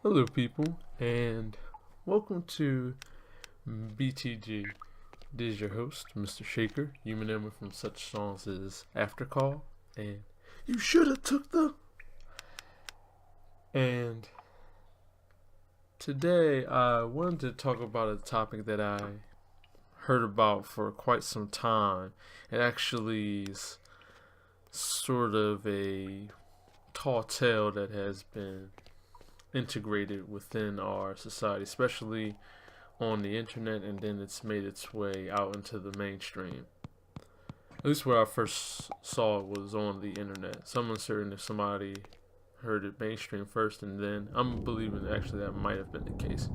Hello, people, and welcome to BTG. This is your host, Mr. Shaker. You may know me from such songs as After Call and You Should Have Took the. And today I wanted to talk about a topic that I heard about for quite some time. It actually is sort of a tall tale that has been integrated within our society, especially on the internet, and then it's made its way out into the mainstream. At least where I first saw it was on the internet. So I'm uncertain if somebody heard it mainstream first, and then I'm believing actually that might have been the case.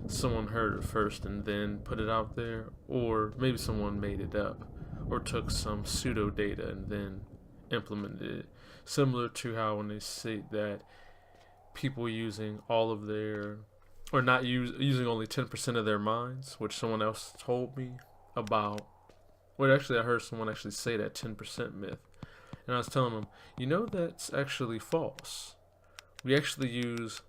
Someone heard it first and then put it out there, or maybe someone made it up, or took some pseudo data and then implemented it. Similar to how when they say that people using all of their, or not using only 10% of their minds, which someone else told me about. Well, actually, I heard someone actually say that 10% myth, and I was telling them, that's actually false. We actually don't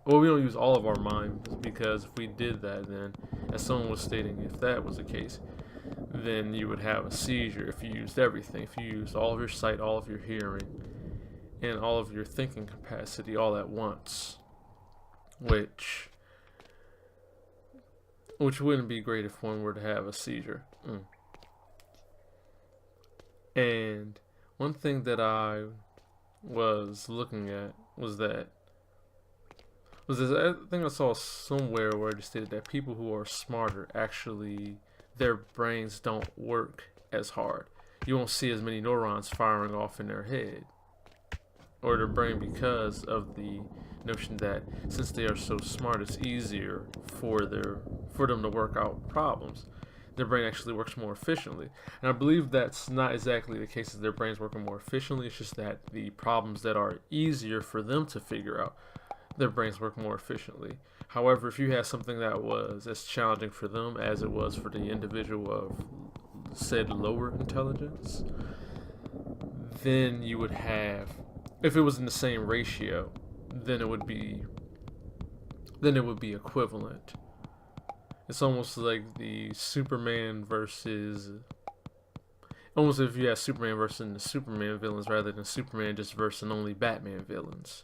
use all of our minds, because if we did that, then, as someone was stating, if that was the case, then you would have a seizure if you used everything. If you used all of your sight, all of your hearing, and all of your thinking capacity all at once, which wouldn't be great if one were to have a seizure. And one thing that I was looking at was this. I think I saw somewhere where it stated that people who are smarter, actually their brains don't work as hard. You won't see as many neurons firing off in their head or their brain, because of the notion that since they are so smart, it's easier for them to work out problems. Their brain actually works more efficiently, and I believe that's not exactly the case that their brains working more efficiently. It's just that the problems that are easier for them to figure out, their brains work more efficiently. However, if you had something that was as challenging for them as it was for the individual of said lower intelligence, then you would have, if it was in the same ratio, then it would be equivalent. It's almost like the Superman versus, almost if you have Superman versus the Superman villains rather than Superman just versus only Batman villains.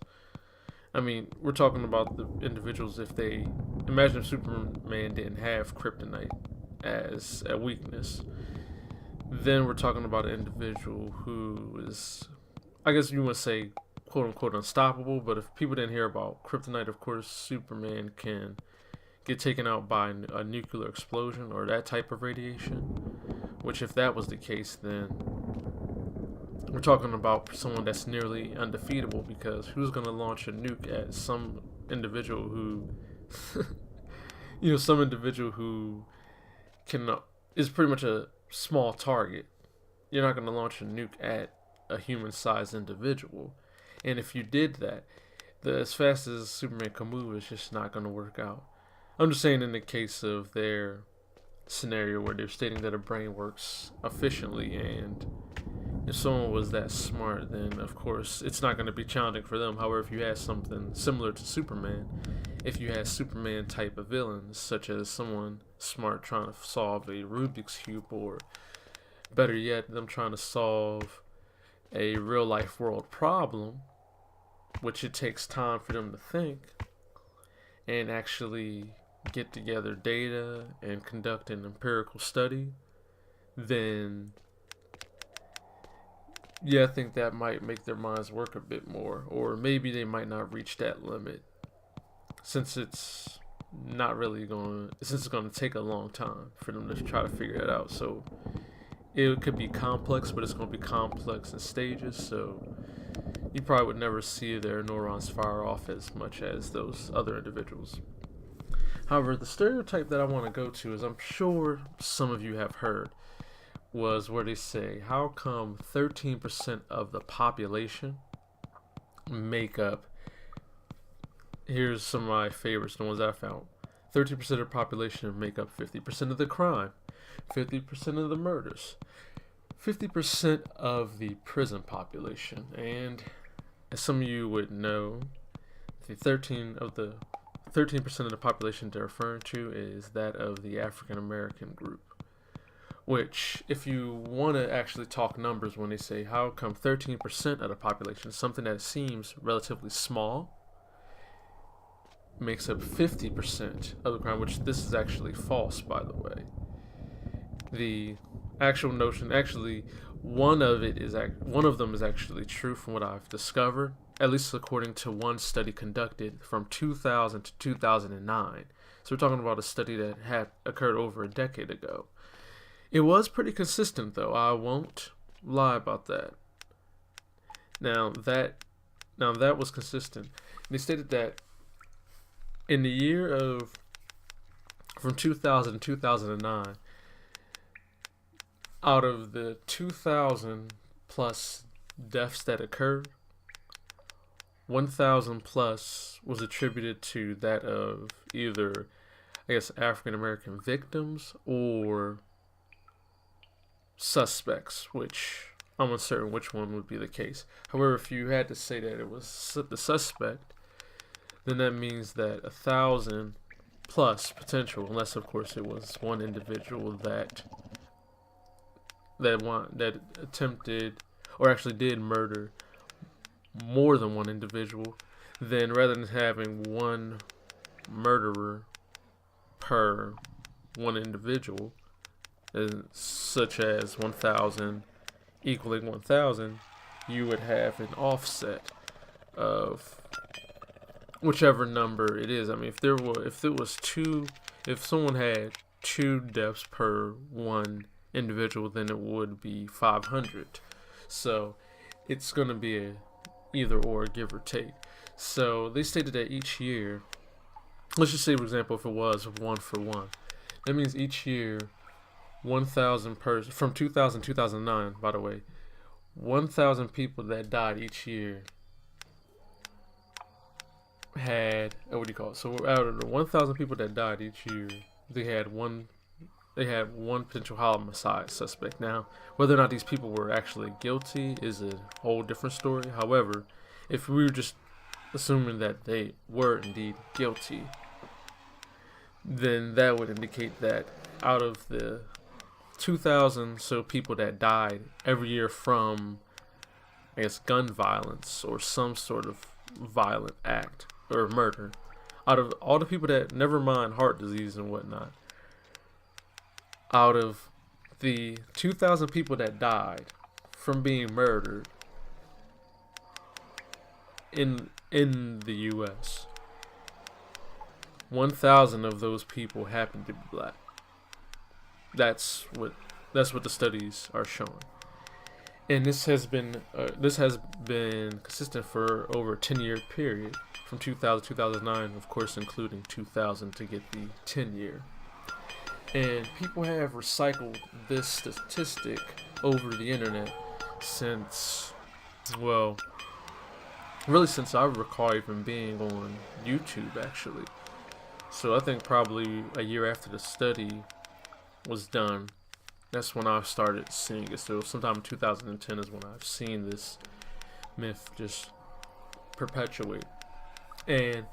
I mean, we're talking about the individuals. If they imagine if Superman didn't have kryptonite as a weakness, then we're talking about an individual who is, I guess you would say, quote unquote, unstoppable. But if people didn't hear about kryptonite, of course, Superman can get taken out by a nuclear explosion or that type of radiation. Which, if that was the case, then we're talking about someone that's nearly undefeatable, because who's going to launch a nuke at some individual who, some individual who is pretty much a small target. You're not going to launch a nuke at a human-sized individual. And if you did that, as fast as Superman can move, it's just not going to work out. I'm just saying, in the case of their scenario where they're stating that a brain works efficiently, and if someone was that smart, then of course it's not going to be challenging for them. However, if you had something similar to Superman, if you had Superman type of villains, such as someone smart trying to solve a Rubik's Cube, or better yet, them trying to solve a real life world problem, which it takes time for them to think and actually get together data and conduct an empirical study, then I think that might make their minds work a bit more. Or maybe they might not reach that limit, since it's going to take a long time for them to try to figure it out. So it could be complex, but it's going to be complex in stages, so you probably would never see their neurons fire off as much as those other individuals. However, the stereotype that I want to go to is, I'm sure some of you have heard, was where they say, how come 13% of the population make up, here's some of my favorites, the ones I found. 13% of the population make up 50% of the crime, 50% of the murders, 50% of the prison population. And as some of you would know, the 13% of the population they're referring to is that of the African American group. Which, if you want to actually talk numbers, when they say how come 13% of the population, something that seems relatively small, makes up 50% of the crime, which this is actually false, by the way. The actual notion, actually, one of them is actually true from what I've discovered, at least according to one study conducted from 2000 to 2009. So we're talking about a study that had occurred over a decade ago. It was pretty consistent, though. I won't lie about that. Now that was consistent. They stated that in the year of from 2000 to 2009, out of the 2,000 plus deaths that occurred, 1,000 plus was attributed to that of either, I guess, African American victims or suspects, which I'm uncertain which one would be the case. However, if you had to say that it was the suspect, then that means that 1,000 plus potential, unless of course it was one individual that attempted or actually did murder more than one individual, then rather than having one murderer per one individual, such as 1,000 equaling 1,000, you would have an offset of whichever number it is. I mean, if someone had 2 deaths per one individual, then it would be 500. So it's going to be a either or, give or take. So they stated that each year, let's just say, for example, if it was 1 for 1, that means each year 1,000 from 2000 to 2009, by the way, 1,000 people that died each year had, so out of the 1,000 people that died each year, they had one potential homicide suspect. Now, whether or not these people were actually guilty is a whole different story. However, if we were just assuming that they were indeed guilty, then that would indicate that out of the 2,000 so people that died every year from, I guess, gun violence or some sort of violent act or murder, out of all the people that, never mind heart disease and whatnot, out of the 2,000 people that died from being murdered in the U.S., 1,000 of those people happen to be black. That's what the studies are showing, and this has been consistent for over a 10-year period from 2000 to 2009, of course, including 2000 to get the 10-year. And people have recycled this statistic over the internet since, well, really since I recall even being on YouTube, actually. So I think probably a year after the study was done, that's when I started seeing it. So sometime in 2010 is when I've seen this myth just perpetuate. And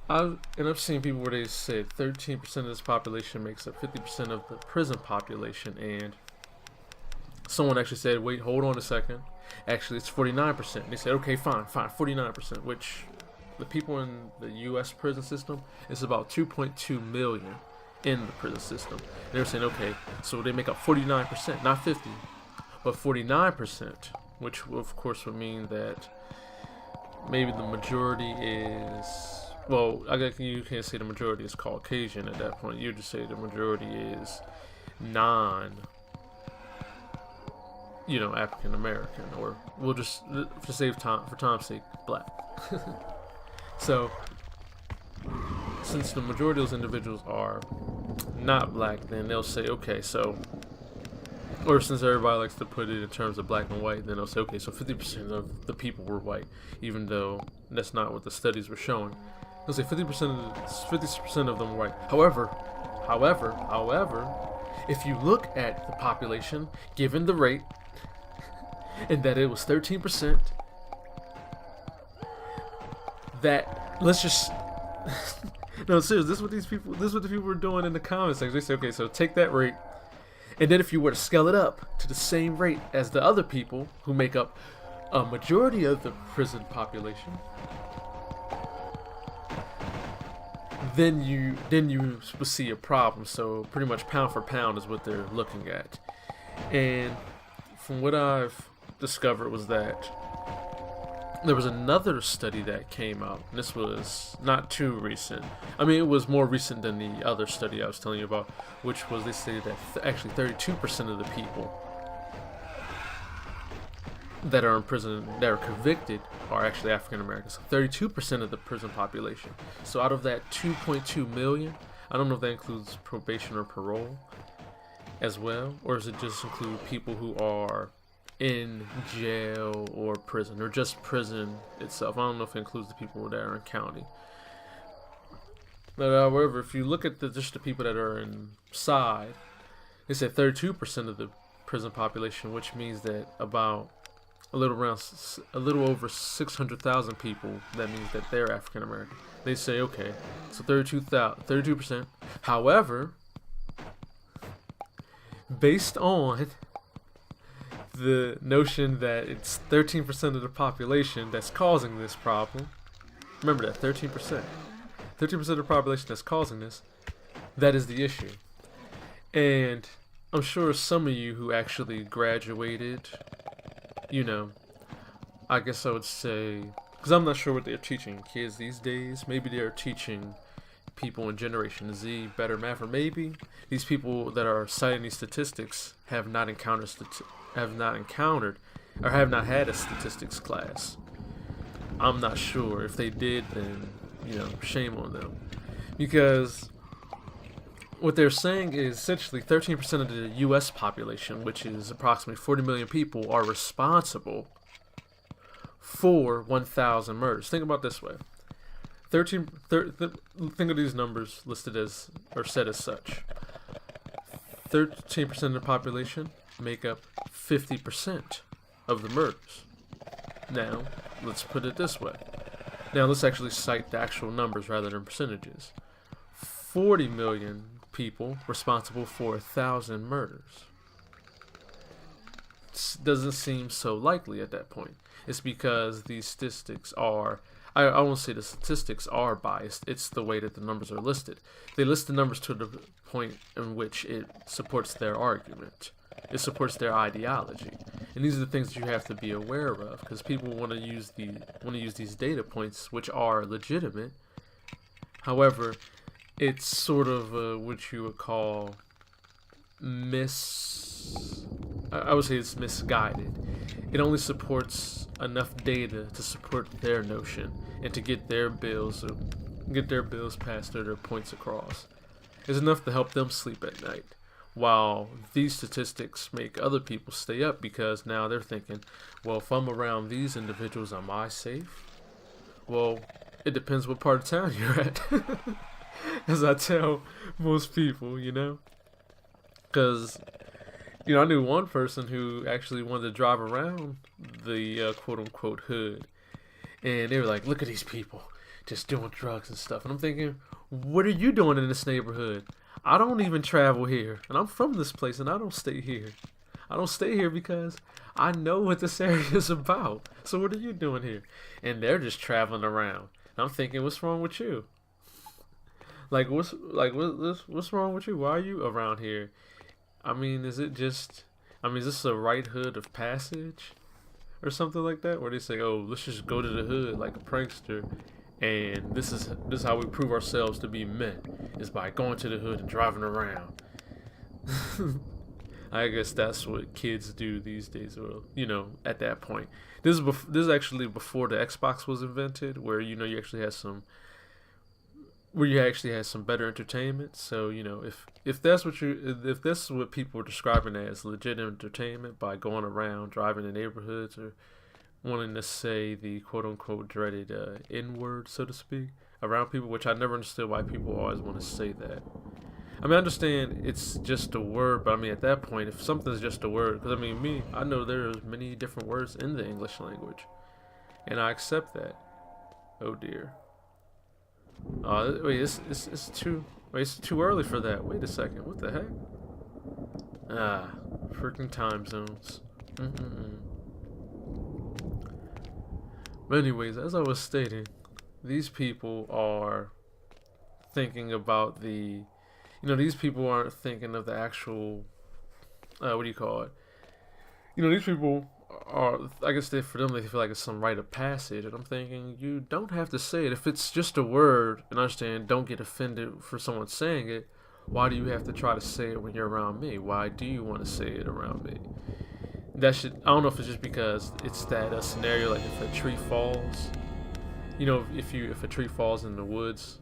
I've seen people where they said 13% of this population makes up 50% of the prison population, and someone actually said, wait, hold on a second, actually it's 49%. They said, okay, fine, 49%, which the people in the U.S. prison system is about 2.2 million in the prison system. And they were saying, okay, so they make up 49%, not 50, but 49%, which of course would mean that maybe the majority is, well, I guess you can't say the majority is Caucasian at that point. You just say the majority is African American, or we'll just, for time's sake, black. So, since the majority of those individuals are not black, then they'll say, okay, so, or since everybody likes to put it in terms of black and white, then they'll say, okay, so 50% of the people were white, even though that's not what the studies were showing. They'll say 50% of them were white. However, if you look at the population, given the rate, and that it was 13%, that let's just no, seriously, this is what the people were doing in the comments section. They say, okay, so take that rate, and then if you were to scale it up to the same rate as the other people who make up a majority of the prison population, then you will see a problem. So pretty much pound for pound is what they're looking at. And from what I've discovered was that there was another study that came out, and this was not too recent. I mean, it was more recent than the other study I was telling you about, which was they say that actually 32% of the people that are in prison, that are convicted, are actually African Americans. So 32% of the prison population. So out of that 2.2 million, I don't know if that includes probation or parole as well, or does it just include people who are in jail or prison, or just prison itself? I don't know if it includes the people that are in county. But however, if you look at just the people that are inside, they said 32% of the prison population, which means that about a little over 600,000 people, that means that they're African American. They say, okay, so 32%. However, based on the notion that it's 13% of the population that's causing this problem, remember that 13% of the population that's causing this, that is the issue. And I'm sure some of you who actually graduated, you know, I guess I would say, because I'm not sure what they're teaching kids these days. Maybe they're teaching people in Generation Z better math, or maybe these people that are citing these statistics have not encountered or have not had a statistics class. I'm not sure. If they did, then, you know, shame on them. Because what they're saying is essentially 13% of the U.S. population, which is approximately 40 million people, are responsible for 1,000 murders. Think about it this way. Think of these numbers listed as, or said as such. 13% of the population make up 50% of the murders. Now, let's put it this way. Now, let's actually cite the actual numbers rather than percentages. 40 million people responsible for 1,000 murders. Doesn't seem so likely at that point. It's because these statistics are, I won't say the statistics are biased, it's the way that the numbers are listed. They list the numbers to the point in which it supports their argument. It supports their ideology. And these are the things that you have to be aware of, because people want to use these data points, which are legitimate. However, it's sort of what you would call I would say it's misguided. It only supports enough data to support their notion and to get their bills passed or their points across. It's enough to help them sleep at night, while these statistics make other people stay up, because now they're thinking, well, if I'm around these individuals, am I safe? Well, it depends what part of town you're at. As I tell most people, you know, because, you know, I knew one person who actually wanted to drive around the quote-unquote hood, and they were like, look at these people just doing drugs and stuff. And I'm thinking, what are you doing in this neighborhood? I don't even travel here, and I'm from this place, and I don't stay here. I don't stay here because I know what this area is about. So what are you doing here? And they're just traveling around. And I'm thinking, what's wrong with you? What's wrong with you? Why are you around here? I mean, is this a right hood of passage or something like that, where they say, oh, let's just go to the hood like a prankster, and this is how we prove ourselves to be men, is by going to the hood and driving around. I guess that's what kids do these days, or, you know, at that point. This is actually before the Xbox was invented, where, you know, you actually had some better entertainment. So, you know, if that's what people are describing as legit entertainment, by going around driving in neighborhoods or wanting to say the quote-unquote dreaded N-word, so to speak, around people, which I never understood why people always want to say that. I mean, I understand it's just a word, but I mean, at that point, if something's just a word, because I mean, I know there's many different words in the English language, and I accept that. Oh dear. Wait, it's too early for that. Wait a second. What the heck? Ah, freaking time zones. Mm-mm-mm. But anyways, as I was stating, these people are thinking about these people aren't thinking of the actual, what do you call it? These people are, I guess for them, they feel like it's some rite of passage. And I'm thinking, you don't have to say it. If it's just a word, and understand, don't get offended for someone saying it, why do you have to try to say it when you're around me? Why do you want to say it around me? I don't know if it's just because it's that scenario, like if a tree falls, if a tree falls in the woods,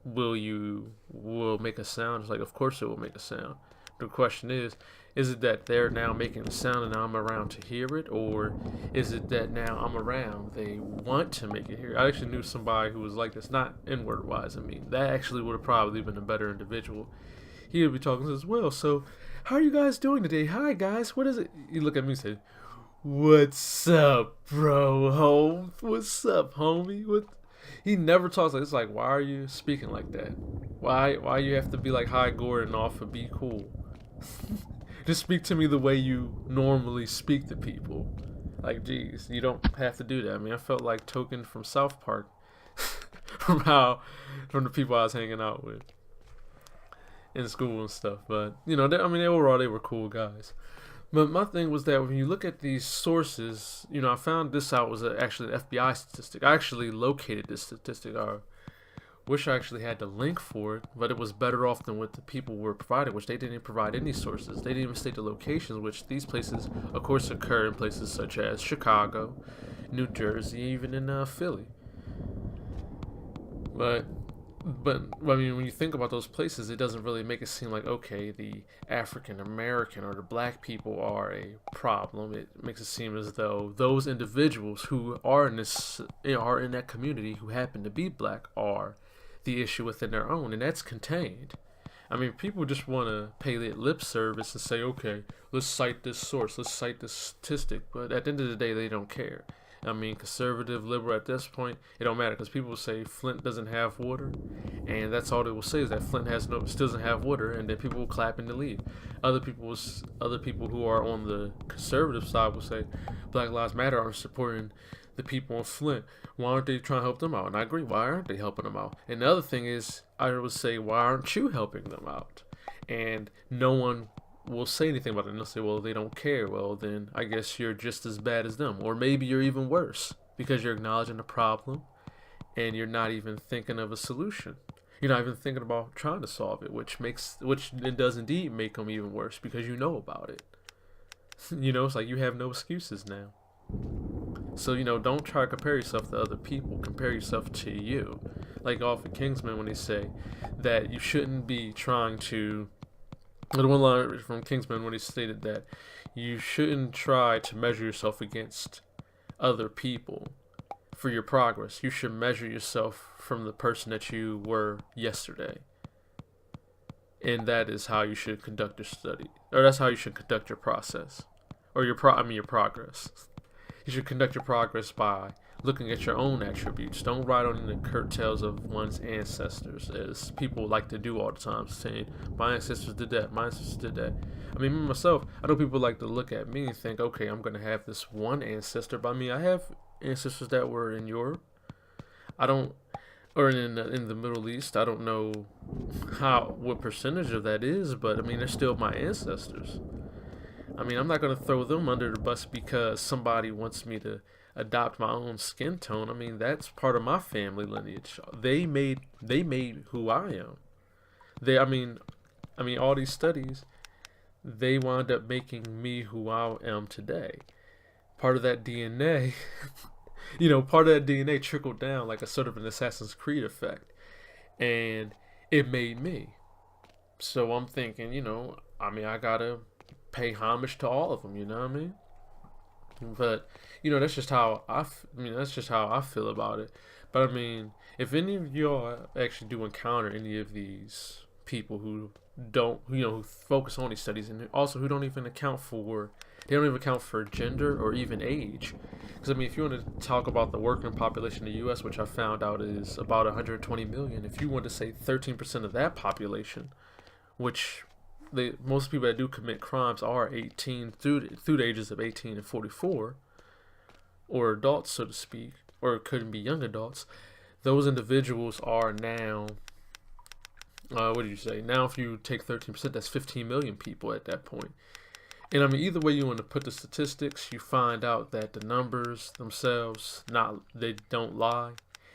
will make a sound? It's like, of course it will make a sound. The question is it that they're now making a sound and now I'm around to hear it, or is it that now I'm around, they want to make it here? I actually knew somebody who was like this, not inward wise. I mean, that actually would have probably been a better individual. He would be talking as well. So, how are you guys doing today? Hi guys, what is it? You look at me and say, "What's up, bro? Home? What's up, homie?" What? He never talks like this. Like, why are you speaking like that? Why you have to be like High Gordon off and be cool? Just speak to me the way you normally speak to people. Like, geez, you don't have to do that. I mean, I felt like Token from South Park from the people I was hanging out with in school and stuff. But overall they were cool guys. But my thing was that when you look at these sources, I found this out was actually an FBI statistic. I actually located this statistic. I wish I actually had the link for it, but it was better off than what the people were providing, which they didn't provide any sources. They didn't even state the locations, which these places, of course, occur in places such as Chicago, New Jersey, even in Philly. But I mean, when you think about those places, it doesn't really make it seem like, okay, the African American or the black people are a problem. It makes it seem as though those individuals who are in that community who happen to be black are the issue within their own, and that's contained. I mean, people just want to pay lip service and say, okay, let's cite this source, let's cite this statistic, but at the end of the day, they don't care. I mean, conservative, liberal, at this point, it don't matter, because people will say Flint doesn't have water, and that's all they will say is that Flint still doesn't have water, and then people will clap and leave. Other people who are on the conservative side will say Black Lives Matter are supporting the people in Flint. Why aren't they trying to help them out? And I agree, why aren't they helping them out? And the other thing is, I would say, why aren't you helping them out? And no one will say anything about it, and they'll say, well, they don't care. Well, then I guess you're just as bad as them, or maybe you're even worse, because you're acknowledging the problem and you're not even thinking of a solution. You're not even thinking about trying to solve it, which it does indeed make them even worse, because you know about it. It's like you have no excuses now. So, don't try to compare yourself to other people. Compare yourself to you. Like off of Kingsman when they say that you shouldn't be trying to. The one line from Kingsman when he stated that you shouldn't try to measure yourself against other people for your progress. You should measure yourself from the person that you were yesterday. And that is how you should conduct your study. Or that's how you should conduct your process. Or your progress. You should conduct your progress by looking at your own attributes. Don't ride on the curtails of one's ancestors, as people like to do all the time, saying, my ancestors did that, my ancestors did that. I mean, myself, I know people like to look at me and think, okay, I'm going to have this one ancestor. But I mean, I have ancestors that were in Europe. Or in the Middle East. I don't know what percentage of that is, but I mean, they're still my ancestors. I mean, I'm not going to throw them under the bus because somebody wants me to adopt my own skin tone. I mean, that's part of my family lineage. They made who I am. I mean, all these studies, they wound up making me who I am today. Part of that DNA, trickled down like a sort of an Assassin's Creed effect, and it made me. So I'm thinking, I gotta pay homage to all of them, you know what I mean? But that's just how I feel about it. But I mean, if any of y'all actually do encounter any of these people who don't, who focus on these studies, and also who don't even account for, gender or even age. Because I mean, if you want to talk about the working population in the U.S., which I found out is about 120 million, if you want to say 13% of that population, which most people that do commit crimes are 18 through the ages of 18 and 44, or adults, so to speak, or it couldn't be young adults. Those individuals are now, what did you say? Now, if you take 13%, that's 15 million people at that point. And I mean, either way you want to put the statistics, you find out that the numbers themselves, they don't lie.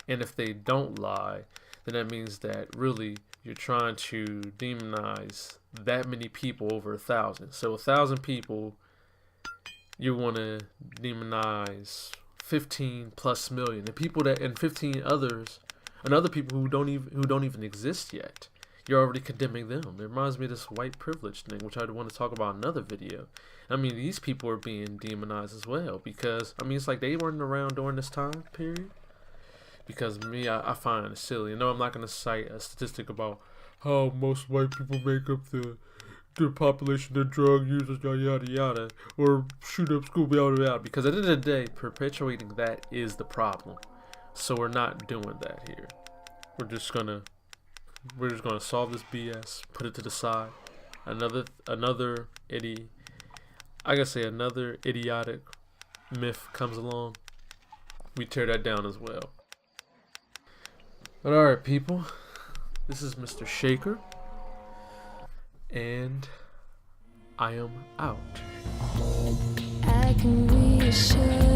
And if they don't lie, then that means that really you're trying to demonize that many people over 1,000. So 1,000 people, you want to demonize 15 plus million, and people and 15 others, and other people who don't even exist yet. You're already condemning them. It reminds me of this white privilege thing, which I want to talk about in another video. I mean, these people are being demonized as well, because I mean, it's like they weren't around during this time period. Because I find it silly. No, I'm not going to cite a statistic about how most white people make up the population of drug users, yada yada yada, or shoot up school, yada yada. Because at the end of the day, perpetuating that is the problem. So we're not doing that here. We're just gonna solve this BS, put it to the side. Another idiotic myth comes along, we tear that down as well. But alright, people, this is Mr. Shaker, and I am out. I can reassure